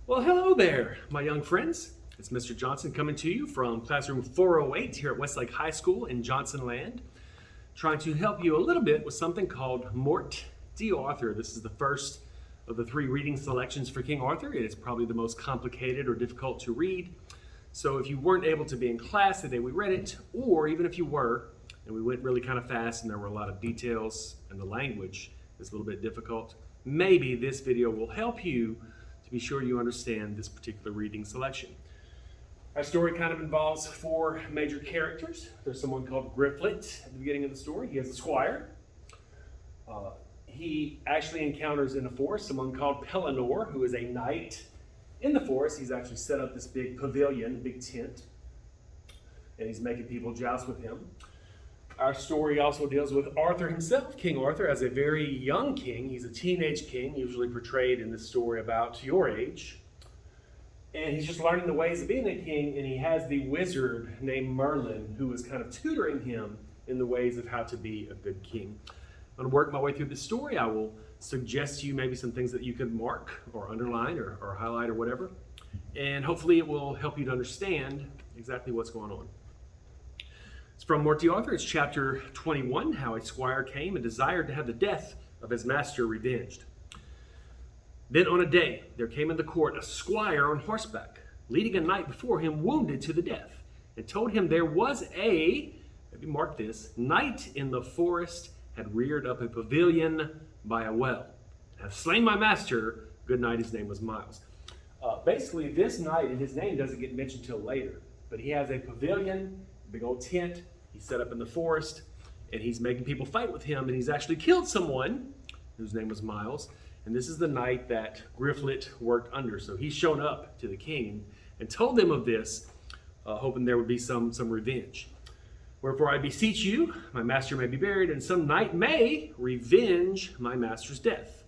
Well, hello there, my young friends. It's Mr. Johnson coming to you from classroom 408 here at Westlake High School in Johnson Land, trying to help you a little bit with something called Morte Darthur. This is the first of the 3 reading selections for King Arthur. It is probably the most complicated or difficult to read. So if you weren't able to be in class the day we read it, or even if you were, and we went really kind of fast and there were a lot of details and the language is a little bit difficult, maybe this video will help you to be sure you understand this particular reading selection. Our story kind of involves 4 major characters. There's someone called Griflet at the beginning of the story. He has a squire. He actually encounters in the forest someone called Pellinore, who is a knight in the forest. He's actually set up this big pavilion, big tent, and he's making people joust with him. Our story also deals with Arthur himself, King Arthur, as a very young king. He's a teenage king, usually portrayed in this story about your age. And he's just learning the ways of being a king, and he has the wizard named Merlin who is kind of tutoring him in the ways of how to be a good king. I'm going to work my way through this story. I will suggest to you maybe some things that you could mark or underline or highlight or whatever. And hopefully it will help you to understand exactly what's going on. It's from Morte Darthur. It's chapter 21, how a squire came and desired to have the death of his master revenged. Then on a day there came in the court a squire on horseback, leading a knight before him wounded to the death, and told him there was maybe mark this, knight in the forest had reared up a pavilion by a well, have slain my master, good knight, his name was Miles. Basically, this knight and his name doesn't get mentioned till later, but he has a pavilion, big old tent he's set up in the forest, and he's making people fight with him, and he's actually killed someone whose name was Miles, and this is the knight that Griflet worked under. So he's shown up to the king and told them of this, hoping there would be some revenge. Wherefore I beseech you, my master may be buried, and some knight may revenge my master's death.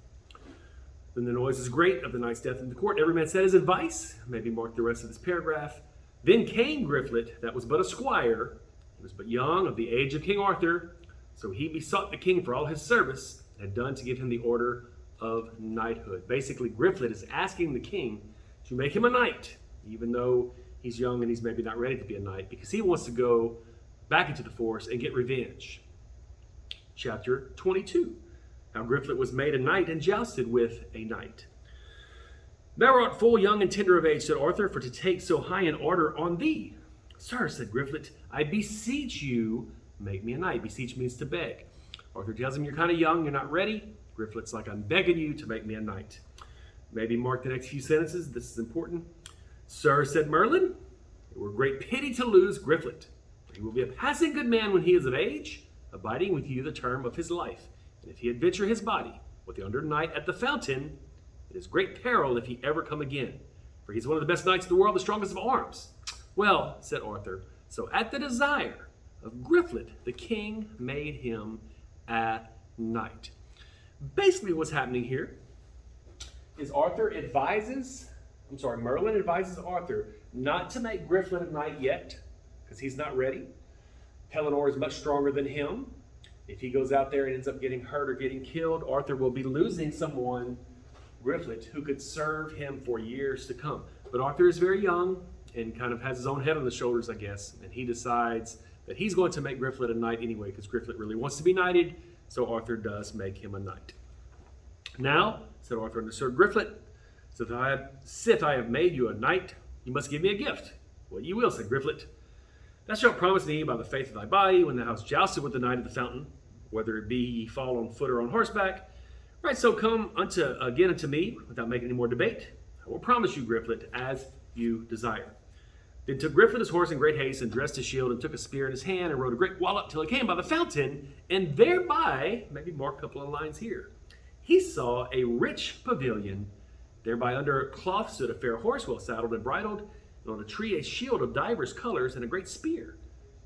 Then the noise is great of the knight's death in the court. Every man said his advice. Maybe mark the rest of this paragraph. Then came Griflet, that was but a squire. He was but young, of the age of King Arthur. So he besought the king for all his service, and had done to give him the order of knighthood. Basically, Griflet is asking the king to make him a knight, even though he's young and he's maybe not ready to be a knight, because he wants to go back into the forest and get revenge. Chapter 22, how Griflet was made a knight and jousted with a knight. Thou art full young and tender of age, said Arthur, for to take so high an order on thee. Sir, said Griflet, I beseech you, make me a knight. Beseech means to beg. Arthur tells him, you're kind of young, you're not ready. Griflet's like, I'm begging you to make me a knight. Maybe mark the next few sentences. This is important. Sir, said Merlin, it were great pity to lose Griflet. He will be a passing good man when he is of age, abiding with you the term of his life. And if he adventure his body with the under knight at the fountain, it is great peril if he ever come again. For he's one of the best knights in the world, the strongest of arms. Well, said Arthur, so at the desire of Griflet, the king made him a knight. Basically what's happening here is Merlin advises Arthur not to make Griflet a knight yet, because he's not ready. Pellinore is much stronger than him. If he goes out there and ends up getting hurt or getting killed, Arthur will be losing someone, Griflet, who could serve him for years to come. But Arthur is very young and kind of has his own head on the shoulders, I guess, and he decides that he's going to make Griflet a knight anyway, because Griflet really wants to be knighted, so Arthur does make him a knight. Now, said Arthur unto Sir Griflet, sith I have made you a knight, you must give me a gift. What you will, said Griflet. Thou shalt promise me by the faith of thy body, when thou hast jousted with the knight at the fountain, whether it be ye fall on foot or on horseback, right so come again unto me, without making any more debate. I will promise you, Griflet, as you desire. Then took Griflet his horse in great haste, and dressed his shield, and took a spear in his hand, and rode a great wallop till he came by the fountain, and thereby, maybe mark a couple of lines here, he saw a rich pavilion. Thereby under a cloth stood a fair horse, well saddled and bridled, and on a tree a shield of divers colors, and a great spear.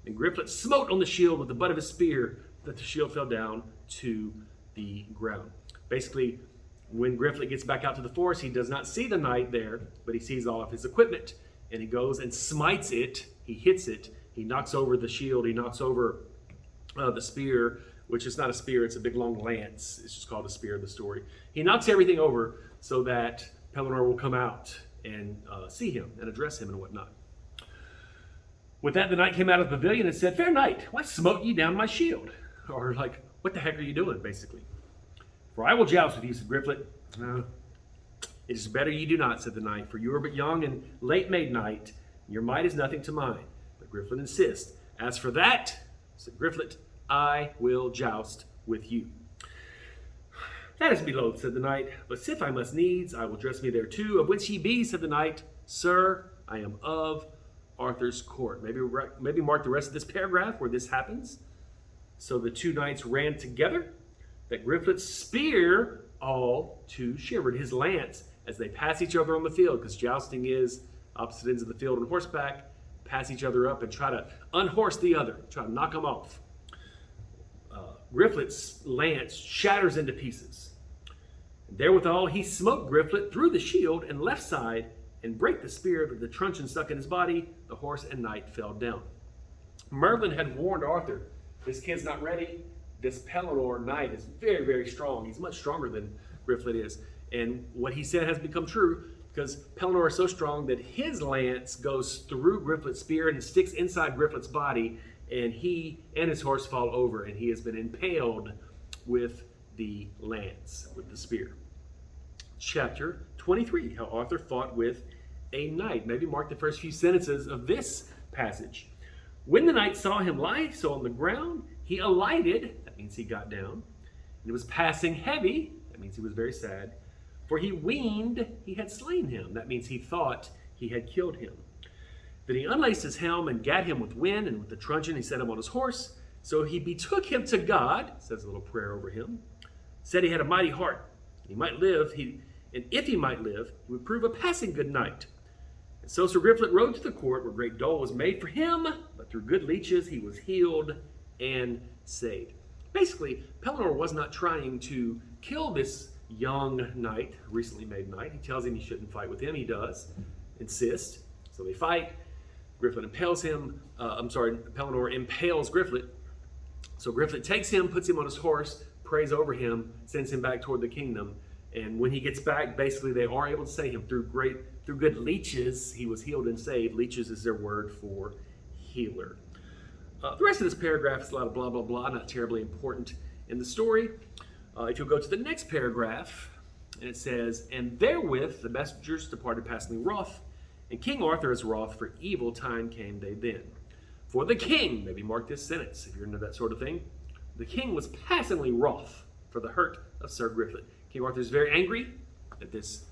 And Griflet smote on the shield with the butt of his spear, that the shield fell down to the ground. Basically, when Griflet gets back out to the forest, he does not see the knight there, but he sees all of his equipment, and he goes and smites it. He hits it. He knocks over the shield. He knocks over the spear, which is not a spear. It's a big long lance. It's just called a spear in the story. He knocks everything over so that Pellinore will come out and see him and address him and whatnot. With that, the knight came out of the pavilion and said, "Fair knight, why smote ye down my shield?" Or like, what the heck are you doing, basically? "For I will joust with you," said Griflet. "It is better ye do not," said the knight, "for you are but young and late made knight, and your might is nothing to mine." But Griflet insists. "As for that," said Griflet, "I will joust with you." "That is below," said the knight, "but sith I must needs, I will dress me there too. Of whence ye be," said the knight. "Sir, I am of Arthur's court." Maybe mark the rest of this paragraph where this happens. "So the two knights ran together, that Griflet's spear all to shivered," his lance, as they pass each other on the field, because jousting is opposite ends of the field on horseback, pass each other up and try to unhorse the other, try to knock them off. Griflet's lance shatters into pieces. And therewithal he smote Griflet through the shield and left side, and brake the spear that the truncheon stuck in his body. The horse and knight fell down. Merlin had warned Arthur, this kid's not ready. This Pellinore knight is very, very strong. He's much stronger than Griflet is. And what he said has become true, because Pellinore is so strong that his lance goes through Griflet's spear and sticks inside Griflet's body, and he and his horse fall over, and he has been impaled with the lance, with the spear. Chapter 23, how Arthur fought with a knight. Maybe mark the first few sentences of this passage. "When the knight saw him lie so on the ground, he alighted," that means he got down, "and it was passing heavy," that means he was very sad, "for he weened he had slain him," that means he thought he had killed him. "Then he unlaced his helm and gat him with wind, and with the truncheon he set him on his horse. So he betook him to God," says a little prayer over him, "said he had a mighty heart, and he might live, and if he might live, he would prove a passing good knight. And so Sir Griflet rode to the court where great dole was made for him, but through good leeches he was healed and saved." Basically, Pellinore was not trying to kill this young knight, recently made knight. He tells him he shouldn't fight with him. He does insist. So they fight. Griflet impales him. Pellinore impales Griflet. So Griflet takes him, puts him on his horse, prays over him, sends him back toward the kingdom. And when he gets back, basically they are able to save him through good leeches. He was healed and saved. Leeches is their word for healer. The rest of this paragraph is a lot of blah, blah, blah, not terribly important in the story. If you'll go to the next paragraph, and it says, "And therewith the messengers departed passingly wroth, and King Arthur is wroth, for evil time came they then. For the king," maybe mark this sentence if you're into that sort of thing, "the king was passingly wroth for the hurt of Sir Griflet." King Arthur is very angry that this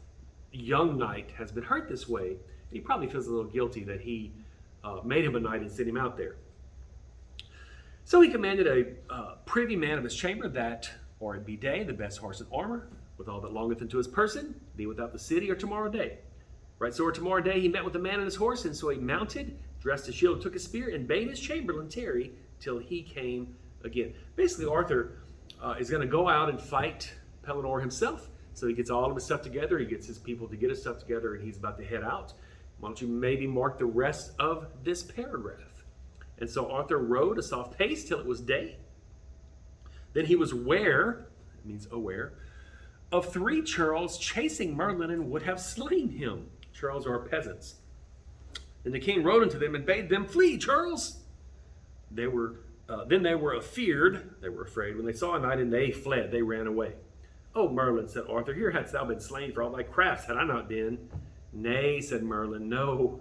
young knight has been hurt this way. And he probably feels a little guilty that he made him a knight and sent him out there. So he commanded a privy man of his chamber that, or it be day, the best horse and armor, with all that longeth into his person, be without the city or tomorrow day. Right, so tomorrow day he met with the man and his horse, and so he mounted, dressed his shield, took his spear, and bade his chamberlain tarry till he came again. Basically, Arthur is going to go out and fight Pellinore himself. So he gets all of his stuff together, he gets his people to get his stuff together, and he's about to head out. Why don't you maybe mark the rest of this paragraph? "And so Arthur rode a soft pace till it was day. Then he was ware," it means aware, "of 3 churls chasing Merlin and would have slain him." Churls are peasants. "And the king rode unto them and bade them flee, churls. Then they were afeared," they were afraid, "when they saw a knight, and they fled," they ran away. "O Merlin," said Arthur, "here hadst thou been slain for all thy crafts, had I not been." "Nay," said Merlin, "no,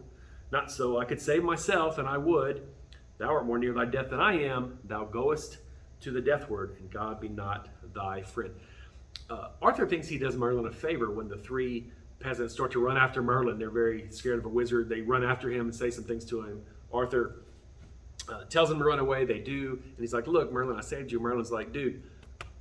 not so. I could save myself, and I would. Thou art more near thy death than I am. Thou goest to the deathward, and God be not thy friend." Arthur thinks he does Merlin a favor when the 3 peasants start to run after Merlin. They're very scared of a wizard. They run after him and say some things to him. Arthur tells them to run away. They do. And he's like, "Look, Merlin, I saved you." Merlin's like, "Dude,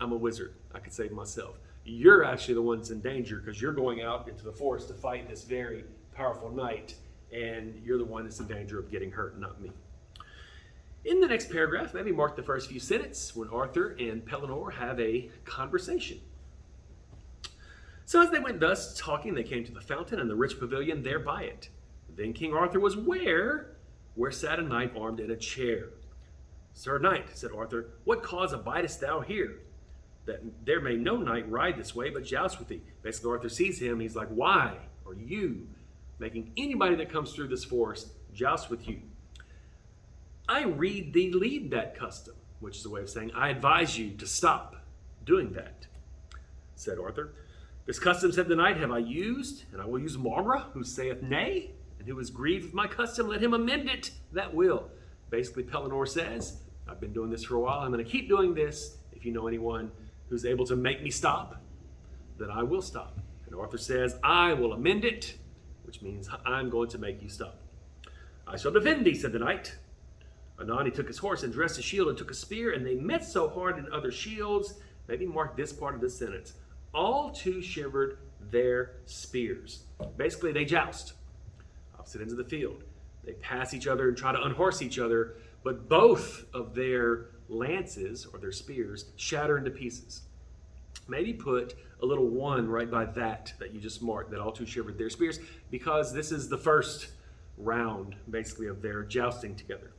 I'm a wizard. I could save myself. You're actually the ones in danger because you're going out into the forest to fight this very powerful knight, and you're the one that's in danger of getting hurt, not me." In the next paragraph, maybe mark the first few sentences when Arthur and Pellinore have a conversation. "So as they went thus talking, they came to the fountain and the rich pavilion there by it. Then King Arthur was where sat a knight armed in a chair. 'Sir knight,' said Arthur, 'what cause abidest thou here? That there may no knight ride this way, but joust with thee.'" Basically, Arthur sees him. He's like, "Why are you making anybody that comes through this forest joust with you. I rede thee lead that custom, which is a way of saying, I advise you to stop doing that, said Arthur. This custom, said the knight, have I used, and I will use Marlborough, who saith nay, and who is grieved with my custom, let him amend it that will. Basically, Pellinore says, I've been doing this for a while, I'm going to keep doing this. If you know anyone who's able to make me stop, then I will stop. And Arthur says, I will amend it, which means I'm going to make you stop. I shall defend thee, said the knight. Anon he took his horse and dressed his shield and took a spear, and they met so hard in other shields. Maybe mark this part of this sentence. All two shivered their spears. Basically, they joust. Opposite ends of the field. They pass each other and try to unhorse each other, but both of their lances, or their spears, shatter into pieces. Maybe put a little 1 right by that you just marked, that all two shivered their spears, because this is the first round, basically, of their jousting together.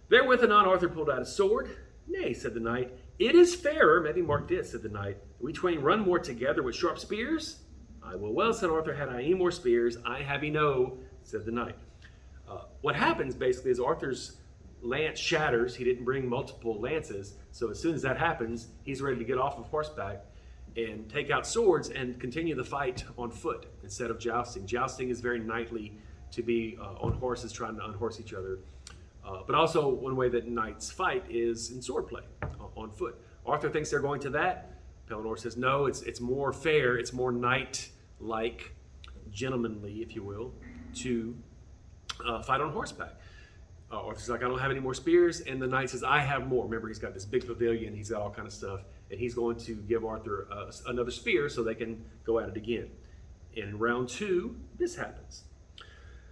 Therewith anon Arthur pulled out his sword. Nay, said the knight, it is fairer, maybe mark this, said the knight, we twain run more together with sharp spears. I will well, said Arthur, had I any more spears, I have no, said the knight. What happens basically is Arthur's lance shatters. He didn't bring multiple lances, so as soon as that happens, he's ready to get off of horseback and take out swords and continue the fight on foot instead of jousting. Jousting is very knightly, to be on horses trying to unhorse each other. But also one way that knights fight is in swordplay on foot. Arthur thinks they're going to that. Pellinore says no, it's more fair, it's more knight-like, gentlemanly, if you will, to fight on horseback. Arthur's like, I don't have any more spears, and the knight says, I have more. Remember, he's got this big pavilion, he's got all kind of stuff, and he's going to give Arthur another spear so they can go at it again. And in round 2, this happens.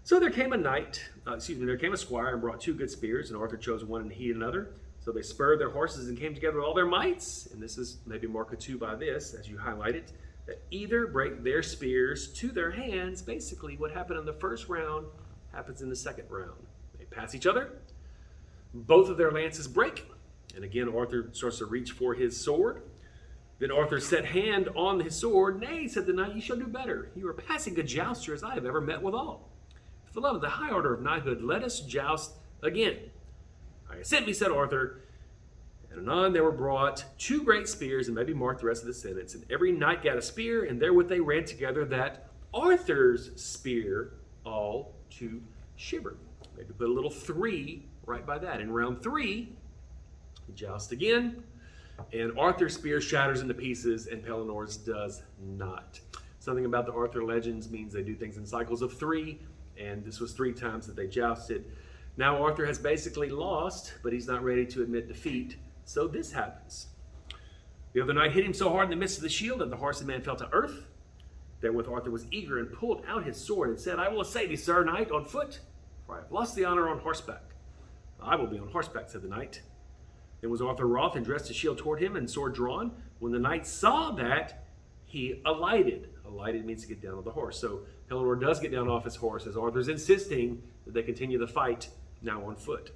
So there came a squire and brought 2 good spears, and Arthur chose one and he another. So they spurred their horses and came together with all their mights. And this is maybe mark a 2 by this, as you highlight it, that either break their spears to their hands. Basically, what happened in the first round happens in the second round. They pass each other. Both of their lances break. And again, Arthur starts to reach for his sword. Then Arthur set hand on his sword. Nay, said the knight, you shall do better. You are passing good jouster as I have ever met withal. For the love of the high order of knighthood, let us joust again. I assent me, said Arthur. And anon there were brought 2 great spears, and maybe mark the rest of the sentence. And every knight got a spear, and therewith they ran together, that Arthur's spear all two shivered. Maybe put a little 3 right by that. In round 3, we joust again, and Arthur's spear shatters into pieces, and Pellinore's does not. Something about the Arthur legends means they do things in cycles of 3, and this was 3 times that they jousted. Now Arthur has basically lost, but he's not ready to admit defeat, so this happens. The other knight hit him so hard in the midst of the shield that the horse and man fell to earth. Therewith Arthur was eager and pulled out his sword and said, I will assay thee, sir knight, on foot, for I have lost the honor on horseback. I will be on horseback, said the knight. Then was Arthur wroth and dressed his shield toward him and sword drawn. When the knight saw that, he alighted. Alighted means to get down on the horse. So Pellinore does get down off his horse as Arthur's insisting that they continue the fight now on foot.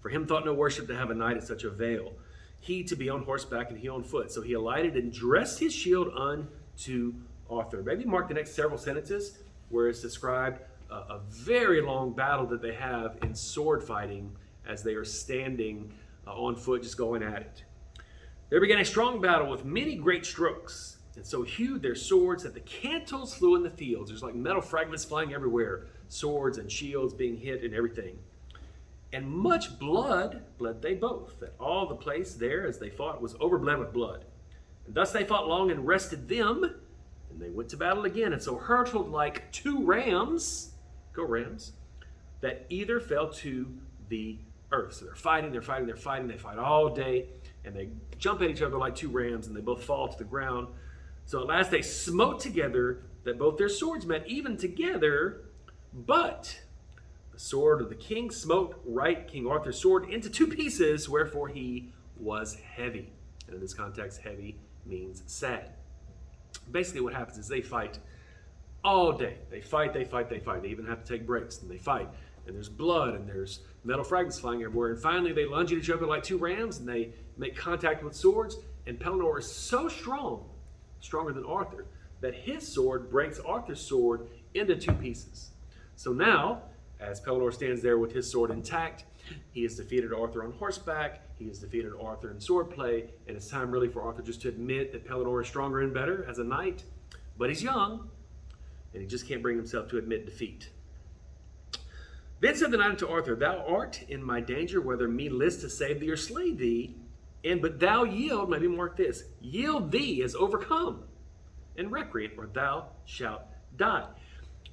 For him thought no worship to have a knight at such a vale, he to be on horseback and he on foot. So he alighted and dressed his shield unto Arthur. Maybe mark the next several sentences where it's described a very long battle that they have in sword fighting as they are standing on foot, just going at it. There began a strong battle with many great strokes, and so hewed their swords that the cantles flew in the fields. There's like metal fragments flying everywhere, swords and shields being hit and everything. And much blood bled they both, that all the place there as they fought was overbled with blood. And thus they fought long and rested them, and they went to battle again, and so hurtled like 2 rams, go rams, that either fell to the earth. So they're fighting, they fight all day, and they jump at each other like 2 rams, and they both fall to the ground. So at last they smote together, that both their swords met even together, but the sword of the king smote right King Arthur's sword into 2 pieces, wherefore he was heavy. And in this context, heavy means sad. Basically what happens is they fight all day. They fight. They even have to take breaks, and they fight. And there's blood, and there's metal fragments flying everywhere. And finally they lunge at each other like 2 rams, and they make contact with swords. And Pellinore is so strong, stronger than Arthur, that his sword breaks Arthur's sword into two pieces. So now, as Pellinore stands there with his sword intact, he has defeated Arthur on horseback, he has defeated Arthur in swordplay, and it's time really for Arthur just to admit that Pellinore is stronger and better as a knight, but he's young, and he just can't bring himself to admit defeat. Then said the knight unto Arthur, Thou art in my danger, whether me list to save thee or slay thee, but thou yield, maybe mark this, yield thee as overcome, and recreate, or thou shalt die.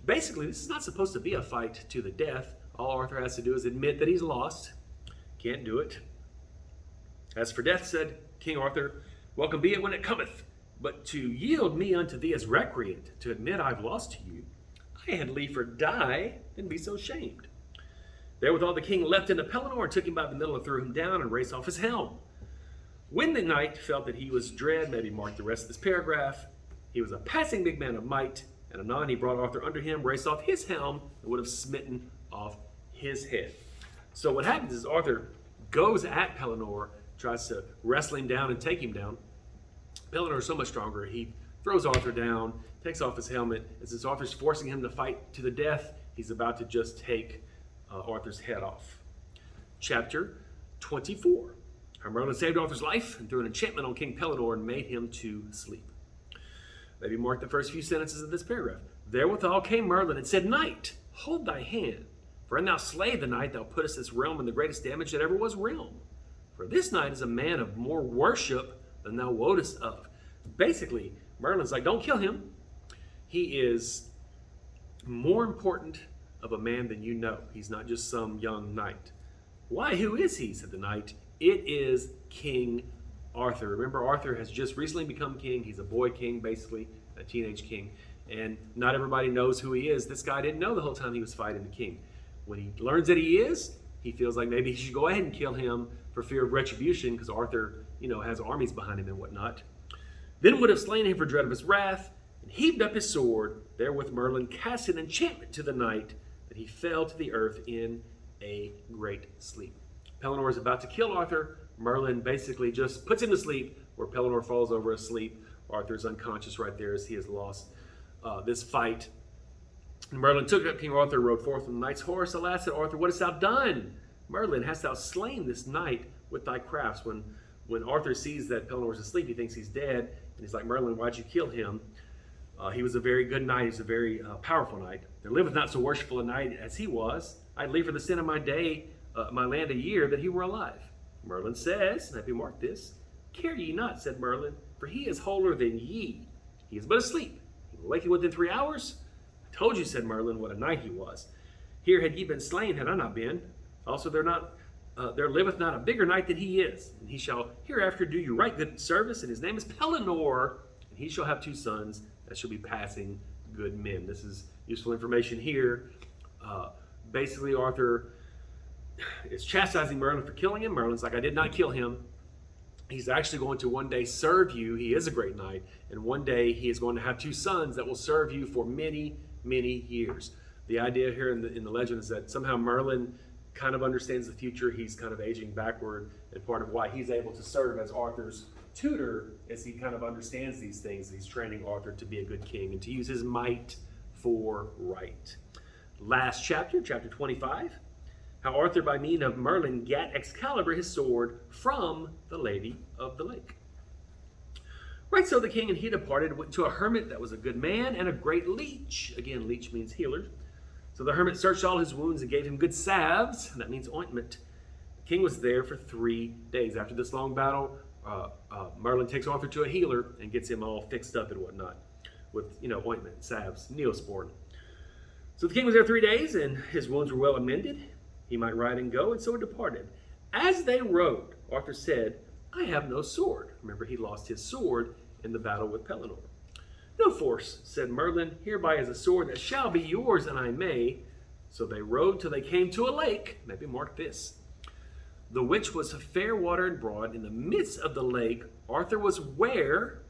Basically, this is not supposed to be a fight to the death. All Arthur has to do is admit that he's lost. Can't do it. As for death, said King Arthur, welcome be it when it cometh, but to yield me unto thee as recreant, to admit I've lost to you, I had liefer die than be so shamed. Therewithal the king leapt into Pellinore and took him by the middle and threw him down and raced off his helm. When the knight felt that he was dread, maybe mark the rest of this paragraph, he was a passing big man of might, and anon he brought Arthur under him, raced off his helm, and would have smitten off his head. So what happens is Arthur goes at Pellinore, tries to wrestle him down and take him down. Pellinore is so much stronger, he throws Arthur down, takes off his helmet, and since Arthur's forcing him to fight to the death, he's about to just take Arthur's head off. Chapter 24. How Merlin saved Arthur's life and threw an enchantment on King Pellinore and made him to sleep. Maybe mark the first few sentences of this paragraph. Therewithal came Merlin and said, Knight, hold thy hand, for an thou slay the knight, thou puttest this realm in the greatest damage that ever was realm. For this knight is a man of more worship than thou wottest of. Basically, Merlin's like, don't kill him. He is more important of a man than you know. He's not just some young knight. Why, who is he? Said the knight. It is King Arthur. Remember, Arthur has just recently become king. He's a boy king, basically, a teenage king. And not everybody knows who he is. This guy didn't know the whole time he was fighting the king. When he learns that he is, he feels like maybe he should go ahead and kill him for fear of retribution, because Arthur, has armies behind him and whatnot. Then would have slain him for dread of his wrath, and heaved up his sword. Therewith Merlin cast an enchantment to the knight, that he fell to the earth in a great sleep. Pellinore is about to kill Arthur. Merlin basically just puts him to sleep, where Pellinore falls over asleep. Arthur's unconscious right there as he has lost this fight. And Merlin took up King Arthur, rode forth on the knight's horse. Alas, said Arthur, what hast thou done? Merlin, hast thou slain this knight with thy crafts? When Arthur sees that Pellinore is asleep, he thinks he's dead. And he's like, Merlin, why'd you kill him? He was a very good knight. He was a very powerful knight. There liveth not so worshipful a knight as he was. I'd leave for the sin of my day, my land a year, that he were alive. Merlin says, and if you mark this, care ye not, said Merlin, for he is wholer than ye. He is but asleep. He will wake you within 3 hours. I told you, said Merlin, what a knight he was. Here had ye been slain, had I not been. Also there liveth not a bigger knight than he is, and he shall hereafter do you right good service, and his name is Pellinore, and he shall have 2 sons that shall be passing good men. This is useful information here. Basically, Arthur is chastising Merlin for killing him. Merlin's like, I did not kill him. He's actually going to one day serve you. He is a great knight, and one day he is going to have 2 sons that will serve you for many, many years. The idea here in the legend is that somehow Merlin kind of understands the future. He's kind of aging backward, and part of why he's able to serve as Arthur's tutor is he kind of understands these things. He's training Arthur to be a good king and to use his might for right. Last chapter, chapter 25, how Arthur by mean of Merlin gat Excalibur his sword from the Lady of the Lake. Right so the king and he departed, went to a hermit that was a good man and a great leech. Again, leech means healer. So the hermit searched all his wounds and gave him good salves, and that means ointment. The king was there for 3 days. After this long battle, Merlin takes Arthur to a healer and gets him all fixed up and whatnot with, ointment, salves, neosporin. So the king was there 3 days, and his wounds were well amended. He might ride and go, and so he departed. As they rode, Arthur said, I have no sword. Remember, he lost his sword in the battle with Pellinore. No force, said Merlin, hereby is a sword that shall be yours, and I may. So they rode till they came to a lake. Maybe mark this. The which was fair water and broad. In the midst of the lake, Arthur was ware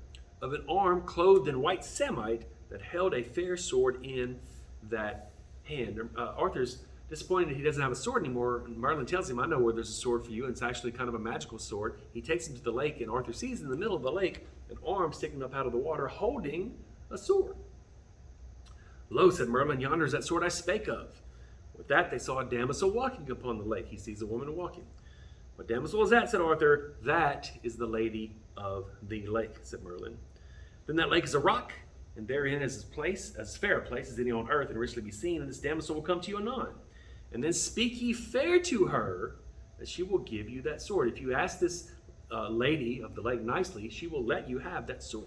of an arm clothed in white samite that held a fair sword in that hand. Arthur's disappointed he doesn't have a sword anymore. And Merlin tells him, I know where there's a sword for you. And it's actually kind of a magical sword. He takes him to the lake, and Arthur sees in the middle of the lake an arm sticking up out of the water holding a sword. Lo, said Merlin, yonder is that sword I spake of. With that they saw a damosel walking upon the lake. He sees a woman walking. What damosel is that, said Arthur. That is the lady of the lake, said Merlin. Then that lake is a rock, and therein is his place, as fair a place as any on earth, and richly be seen, and this damosel will come to you anon. And then speak ye fair to her, that she will give you that sword. If you ask this lady of the lake nicely, she will let you have that sword.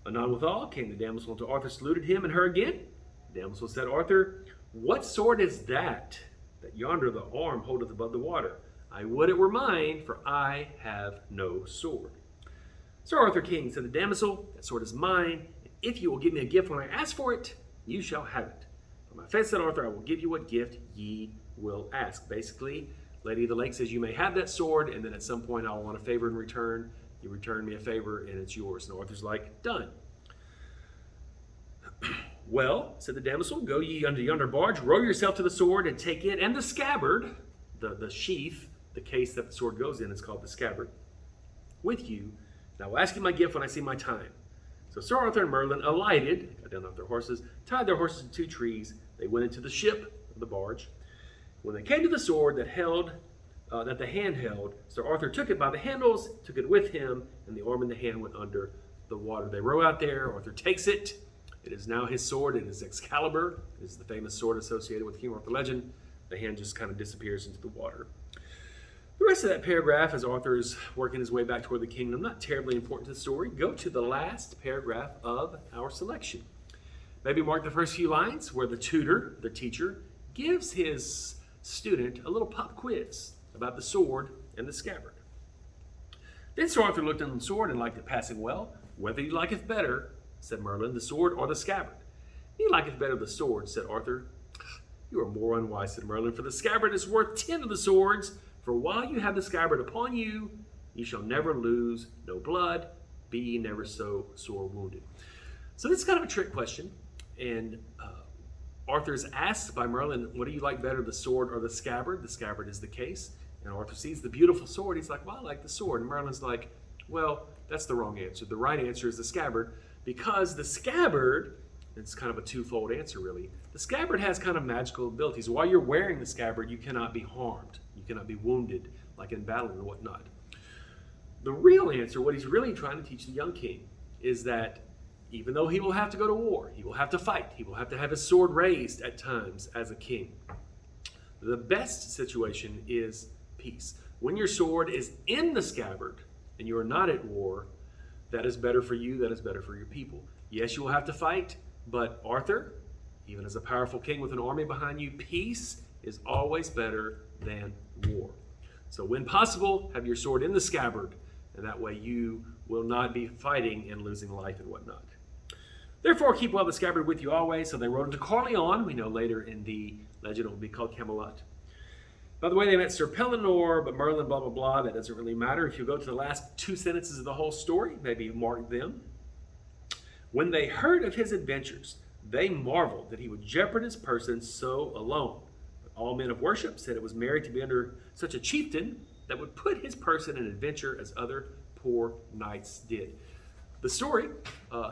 Anon withal came the damosel unto Arthur, saluted him and her again. The damosel said, Arthur, what sword is that yonder the arm holdeth above the water? I would it were mine, for I have no sword. Sir Arthur King, said the damosel, that sword is mine, and if you will give me a gift when I ask for it, you shall have it. For my faith, said Arthur, I will give you what gift ye will ask. Basically, Lady of the Lake says you may have that sword, and then at some point I'll want a favor in return. You return me a favor, and it's yours. And Arthur's like, done. Well, said the damosel, go ye unto yonder barge, row yourself to the sword, and take it and the scabbard, the sheath, the case that the sword goes in, is called the scabbard, with you. And I will ask you my gift when I see my time. So Sir Arthur and Merlin alighted, got down off their horses, tied their horses to 2 trees. They went into the ship, the barge. When they came to the sword that the hand held, Sir Arthur took it by the handles, took it with him, and the arm and the hand went under the water. They row out there. Arthur takes it. It is now his sword. It is Excalibur. It is the famous sword associated with King Arthur legend. The hand just kind of disappears into the water. The rest of that paragraph, as Arthur's working his way back toward the kingdom, not terribly important to the story. Go to the last paragraph of our selection. Maybe mark the first few lines where the tutor, the teacher, gives his student a little pop quiz about the sword and the scabbard. Then Sir Arthur looked on the sword and liked it passing well. Whether you liketh better, said Merlin, the sword or the scabbard? He liketh better the sword, said Arthur. You are more unwise, said Merlin, for the scabbard is worth 10 of the swords. For while you have the scabbard upon you, you shall never lose no blood, be ye never so sore wounded. So this is kind of a trick question, and Arthur's asked by Merlin, what do you like better, the sword or the scabbard? The scabbard is the case. And Arthur sees the beautiful sword. He's like, well, I like the sword. And Merlin's like, well, that's the wrong answer. The right answer is the scabbard, because the scabbard, it's kind of a twofold answer, really. The scabbard has kind of magical abilities. While you're wearing the scabbard, you cannot be harmed. You cannot be wounded, like in battle and whatnot. The real answer, what he's really trying to teach the young king, is that even though he will have to go to war, he will have to fight, he will have to have his sword raised at times as a king, the best situation is peace. When your sword is in the scabbard and you are not at war, that is better for you, that is better for your people. Yes, you will have to fight, but Arthur, even as a powerful king with an army behind you, peace is always better than war. So when possible, have your sword in the scabbard, and that way you will not be fighting and losing life and whatnot. Therefore, keep well the scabbard with you always. So they rode into Carleon. We know later in the legend it will be called Camelot. By the way, they met Sir Pellinore, but Merlin, blah, blah, blah. That doesn't really matter. If you go to the last 2 sentences of the whole story, maybe mark them. When they heard of his adventures, they marveled that he would jeopard his person so alone. But all men of worship said it was merry to be under such a chieftain that would put his person in adventure as other poor knights did. The story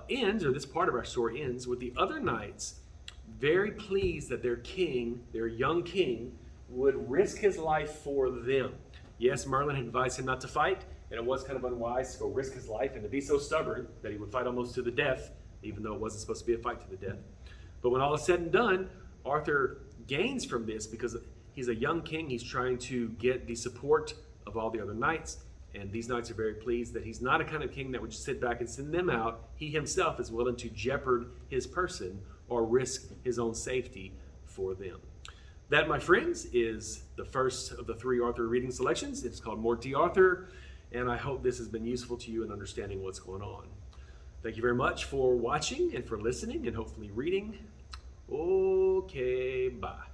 ends, or this part of our story ends, with the other knights very pleased that their king, their young king, would risk his life for them. Yes, Merlin had advised him not to fight, and it was kind of unwise to go risk his life and to be so stubborn that he would fight almost to the death, even though it wasn't supposed to be a fight to the death. But when all is said and done, Arthur gains from this because he's a young king. He's trying to get the support of all the other knights, and these knights are very pleased that he's not a kind of king that would just sit back and send them out. He himself is willing to jeopard his person or risk his own safety for them. That, my friends, is the first of the 3 Arthur reading selections. It's called Morte Darthur, and I hope this has been useful to you in understanding what's going on. Thank you very much for watching and for listening and hopefully reading. Okay, bye.